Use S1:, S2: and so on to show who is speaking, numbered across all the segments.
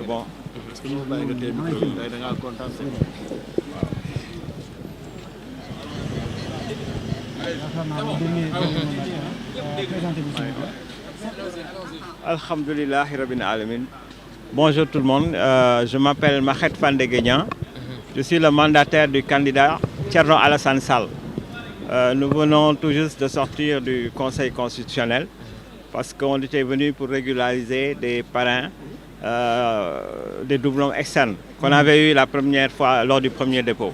S1: Bon. Alhamdulillahi Rabbil Alamin. Bonjour tout le monde, je m'appelle Mahet Fandegegnan. Je suis le mandataire du candidat Thierno Alassane Sall. Nous venons tout juste de sortir du Conseil constitutionnel parce qu'on était venu pour régulariser des parrains, des doublons externes qu'on avait eu la première fois lors du premier dépôt.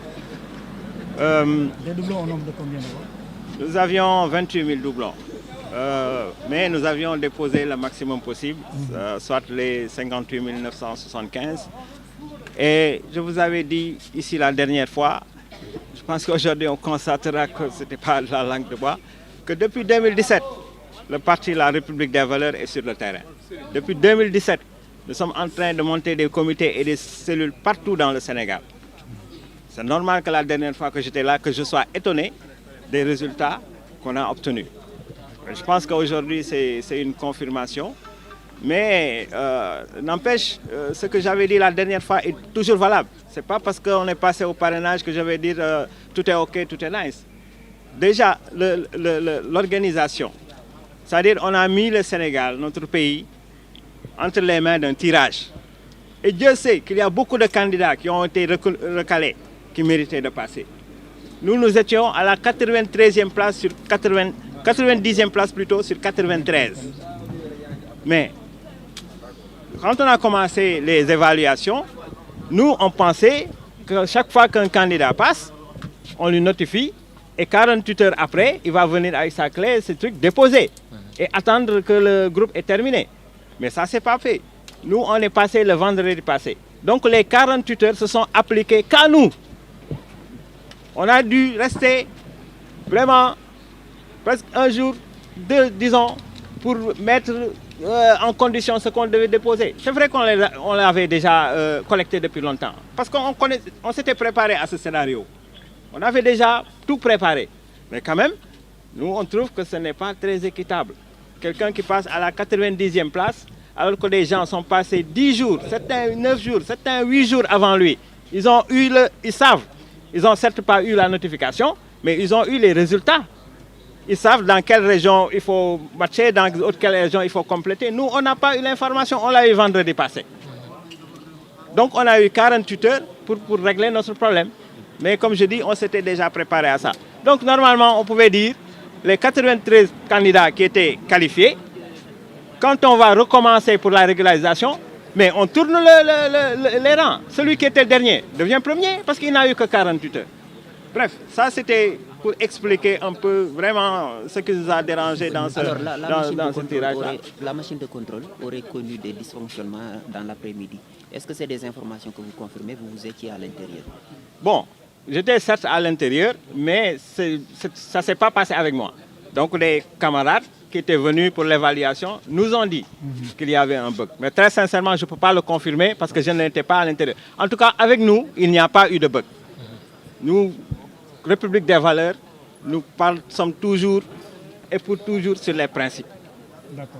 S2: Des doublons au nombre de combien d'euros?
S1: Nous avions 28 000 doublons, mais nous avions déposé le maximum possible, soit les 58 975. Et je vous avais dit ici la dernière fois, je pense qu'aujourd'hui on constatera que ce n'était pas la langue de bois, que depuis 2017, le parti La République des Valeurs est sur le terrain. Depuis 2017, nous sommes en train de monter des comités et des cellules partout dans le Sénégal. C'est normal que la dernière fois que j'étais là, que je sois étonné des résultats qu'on a obtenus. Je pense qu'aujourd'hui, c'est une confirmation. Mais n'empêche, ce que j'avais dit la dernière fois est toujours valable. Ce n'est pas parce qu'on est passé au parrainage que je vais dire tout est OK, tout est nice. Déjà, l'organisation, c'est-à-dire on a mis le Sénégal, notre pays, entre les mains d'un tirage. Et Dieu sait qu'il y a beaucoup de candidats qui ont été recalés, qui méritaient de passer. Nous étions à la 93e place sur 90e place plutôt sur 93. Mais quand on a commencé les évaluations, nous on pensait que chaque fois qu'un candidat passe, on lui notifie et 48 heures après, il va venir avec sa clé, ce truc, déposer et attendre que le groupe est terminé. Mais ça ne s'est pas fait. Nous, on est passé le vendredi passé. Donc les 48 heures se sont appliquées qu'à nous. On a dû rester vraiment presque un jour, disons, pour mettre en condition ce qu'on devait déposer. C'est vrai qu'on l'avait déjà collecté depuis longtemps, parce qu'on s'était préparé à ce scénario. On avait déjà tout préparé. Mais quand même, nous, on trouve que ce n'est pas très équitable. Quelqu'un qui passe à la 90e place, alors que les gens sont passés 10 jours, certains 9 jours, certains 8 jours avant lui. Ils savent. Ils n'ont certes pas eu la notification, mais ils ont eu les résultats. Ils savent dans quelle région il faut matcher, dans quelle région il faut compléter. Nous, on n'a pas eu l'information, on l'a eu vendredi passé. Donc on a eu 48 heures pour régler notre problème. Mais comme je dis, on s'était déjà préparé à ça. Donc normalement, on pouvait dire les 93 candidats qui étaient qualifiés, quand on va recommencer pour la régularisation, mais on tourne les rangs. Celui qui était le dernier devient premier parce qu'il n'a eu que 48 heures. Bref, ça c'était pour expliquer un peu vraiment ce qui nous a dérangé dans ce, dans ce tirage-là.
S3: La machine de contrôle aurait connu des dysfonctionnements dans l'après-midi. Est-ce que c'est des informations que vous confirmez? Vous étiez à l'intérieur?
S1: Bon, j'étais certes à l'intérieur, mais ça ne s'est pas passé avec moi. Donc les camarades qui étaient venus pour l'évaluation nous ont dit qu'il y avait un bug. Mais très sincèrement, je ne peux pas le confirmer parce que je n'étais pas à l'intérieur. En tout cas, avec nous, il n'y a pas eu de bug. Nous, République des Valeurs, nous sommes toujours et pour toujours sur les principes.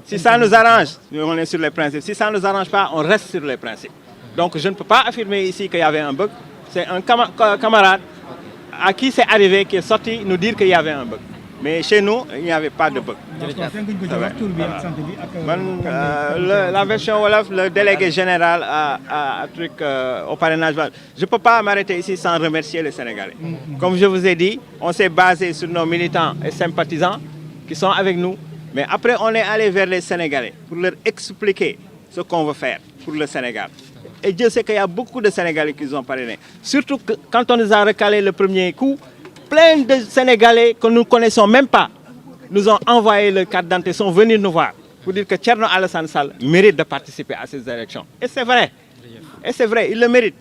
S1: Si ça nous arrange, on est sur les principes. Si ça ne nous arrange pas, on reste sur les principes. Donc je ne peux pas affirmer ici qu'il y avait un bug. C'est un camarade à qui c'est arrivé, qui est sorti nous dire qu'il y avait un bug. Mais chez nous, il n'y avait pas de bug. La version Wolof, le délégué général au parrainage. Je ne peux pas m'arrêter ici sans remercier les Sénégalais. Comme je vous ai dit, on s'est basé sur nos militants et sympathisants qui sont avec nous. Mais après, on est allé vers les Sénégalais pour leur expliquer ce qu'on veut faire pour le Sénégal. Et Dieu sait qu'il y a beaucoup de Sénégalais qui nous ont parrainés. Surtout que, quand on nous a recalé le premier coup, plein de Sénégalais que nous ne connaissons même pas nous ont envoyé le carte d'identité, sont venus nous voir pour dire que Thierno Alassane Sall mérite de participer à ces élections. Et c'est vrai. Et c'est vrai, il le mérite.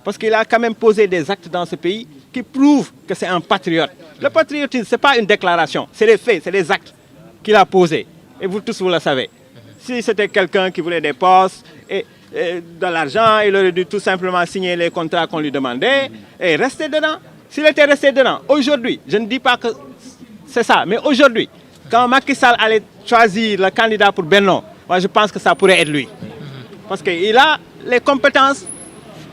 S1: Parce qu'il a quand même posé des actes dans ce pays qui prouvent que c'est un patriote. Le patriotisme, ce n'est pas une déclaration, c'est les faits, c'est les actes qu'il a posés. Et vous tous, vous le savez. Si c'était quelqu'un qui voulait des postes et de l'argent, il aurait dû tout simplement signer les contrats qu'on lui demandait et rester dedans. S'il était resté dedans, aujourd'hui, je ne dis pas que c'est ça, mais aujourd'hui, quand Macky Sall allait choisir le candidat pour Benno, moi je pense que ça pourrait être lui. Parce qu'il a les compétences,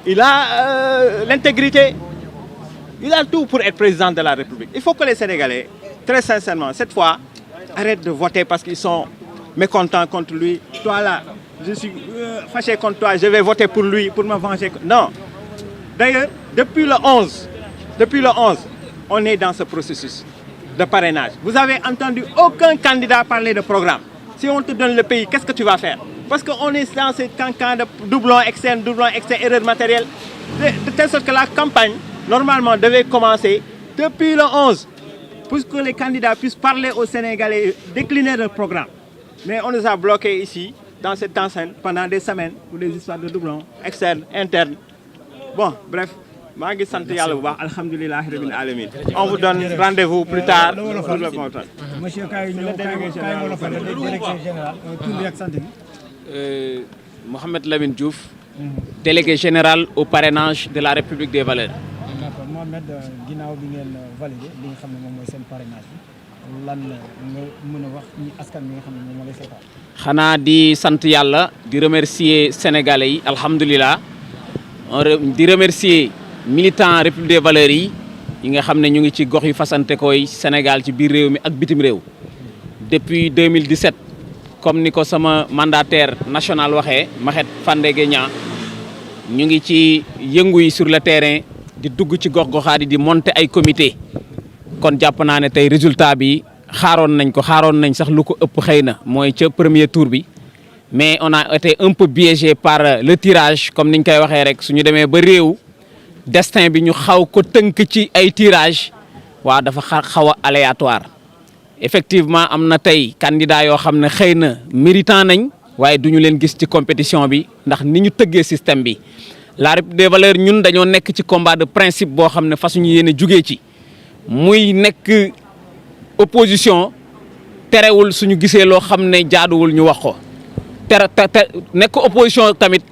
S1: il a l'intégrité, il a tout pour être président de la République. Il faut que les Sénégalais, très sincèrement, cette fois, arrêtent de voter parce qu'ils sont mécontents contre lui. Toi là, je suis fâché contre toi, je vais voter pour lui, pour me venger. Non. D'ailleurs, depuis le 11, on est dans ce processus de parrainage. Vous avez entendu aucun candidat parler de programme. Si on te donne le pays, qu'est-ce que tu vas faire? Parce qu'on est dans ce cancan de doublon externe, erreur matérielle. De telle sorte que la campagne, normalement, devait commencer depuis le 11, pour que les candidats puissent parler aux Sénégalais et décliner leur programme. Mais on nous a bloqués ici, dans cette enceinte, pendant des semaines, pour des histoires de doublons, externes, internes. Bon, bref. Alhamdulillah, on vous donne rendez-vous plus tard.
S2: Monsieur
S4: Mohamed Lamine Diouf, délégué général au parrainage de la République des Valeurs.
S2: D'accord, Mohamed, ginnaaw bi ngeen validé li nga xam ne moom mooy seen parrainage bi lan nga mën a wax ñi askan bi nga xam ne moom moo lay seetaan.
S4: xanaa di sant yàlla di remercier sénégalais yi alhamdulilah di remercier militants République des Valeurs yi nga xam ne ñu ngi ci gox yu fasante koy Sénégal ci biir réew mi ak bitim réew depuis 2017 comme ni ko sama mandataire national waxee Mahet Fandègue Niang ñu ngi ci yëngu yi sur le terrain di dugg ci gox-goxaat yi di monter ay comité kon jàpp naa ne tey résultat bi xaaroon nañ sax lu ko ëpp xëy na mooy ca premier tour bi mais on a été un peu biaisé par le tirage comme niñ koy waxee rek suñu demee ba réew destin bi ñu xaw ko tënk ci ay tirage waaw dafa xaw a aléatoire effectivement am na tey candidat yoo xam ne xëy na méritant nañ waaye duñu leen gis ci compétition bi ndax ni ñu tëggee système bi la République des Valeurs ñun dañoo nekk ci combat de principe boo xam ne fasuñu yéene jugee ci muy nekk opposition terewul suñu gisee loo xam ne jaaduwul ñu wax ko nekk opposition tamit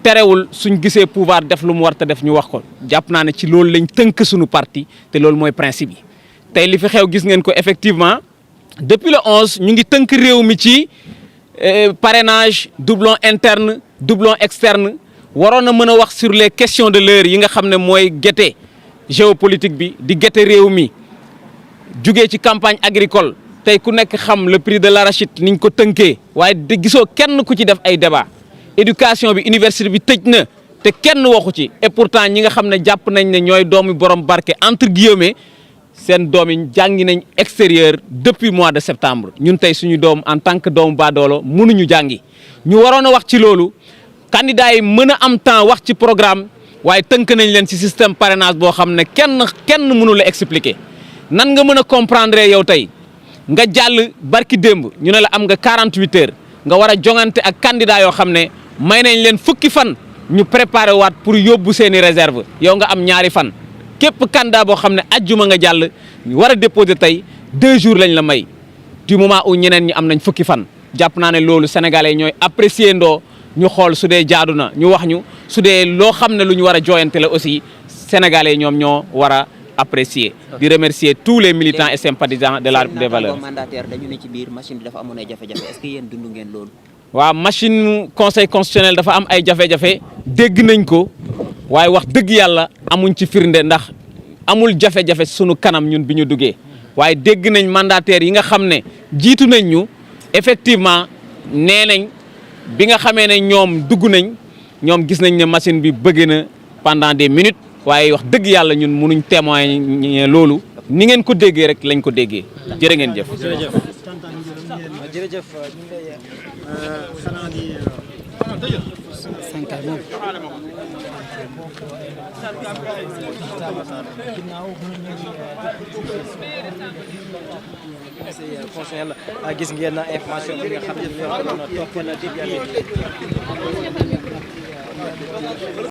S4: terewul suñu gisee pouvoir def lu mu war ta def ñu wax ko jàpp naa ne ci loolu lañ tënk suñu parti te loolu mooy principe yi tey li fi xew gis ngeen ko effectivement depuis le 11 ñu ngi tënk réew mi ci parrainage doublon interne doublon externe waroon na mën a wax sur les questions de l'heure yi nga xam ne mooy guette géopolitique bi di guette réew mi jugee ci campagne agricole tey ku nekk xam le prix de l'arachide niñ ko tënkee waaye de gisoo kenn ku ci def ay débat éducation bi université bi tëj na te kenn waxu ci et pourtant ñi nga xam ne jàpp nañ ne ñooy doomi borom barke entre guillemets seen doom yi jàngi nañ extérieur depuis mois de septembre ñun tey suñu doom en tant que doomu baadoolo mënuñu jàngi ñu waroon a wax ci loolu candidats yi mën a am temps wax ci programme waaye tënk nañ leen ci système parrainage boo xam ne kenn mënu la expliquer nan nga mën a comprendre yow tey nga jàll barki démb ñu ne la am nga 48 heures nga war a jongante ak candidat yoo xam ne may nañ leen fukki fan ñu préparé waat pour yóbbu seeni réserve yow nga am ñaari fan képp candidat boo xam ne ajjuma nga jàll war a déposer tey 2 jours lañ la may du moment où ñeneen ñi am nañ fukki fan jàpp naa ne loolu sénégalais ñooy apprécier ndoo ñu xool su dee jaadu na ñu wax ñu su dee loo xam ne lu ñu war a jooyante la aussi sénégalais ñoom ñoo war a apprécier di remercier tous les militants et sympathisants de la République des Valeurs.
S3: mandataire dañu ne ci biir machine bi dafa amoon ay jafe-jafe est-ce que yéen dund ngeen loolu.
S4: waaw machine conseil constitutionnel dafa am ay jafe-jafe dégg nañ ko waaye wax dëgg yàlla amuñ ci firnde ndax amul jafe-jafe sunu kanam ñun bi ñu duggee waaye dégg nañ mandataire yi nga xam ne jiitu nañ ñu effectivement nee nañ bi nga xamee ne ñoom dugg nañ ñoom gis nañ ne machine bi bëgg na pendant des minutes waaye wax dëgg yàlla ñun mënuñ témoigner loolu ni ngeen ko déggee rek lañ ko déggee jërë ngeen jëf.
S2: jërëjëf ñu ngi lay xanaa di sankaay moom ginnaaw conseil gis ngeen information bi nga xam ne ñoo ko doon topp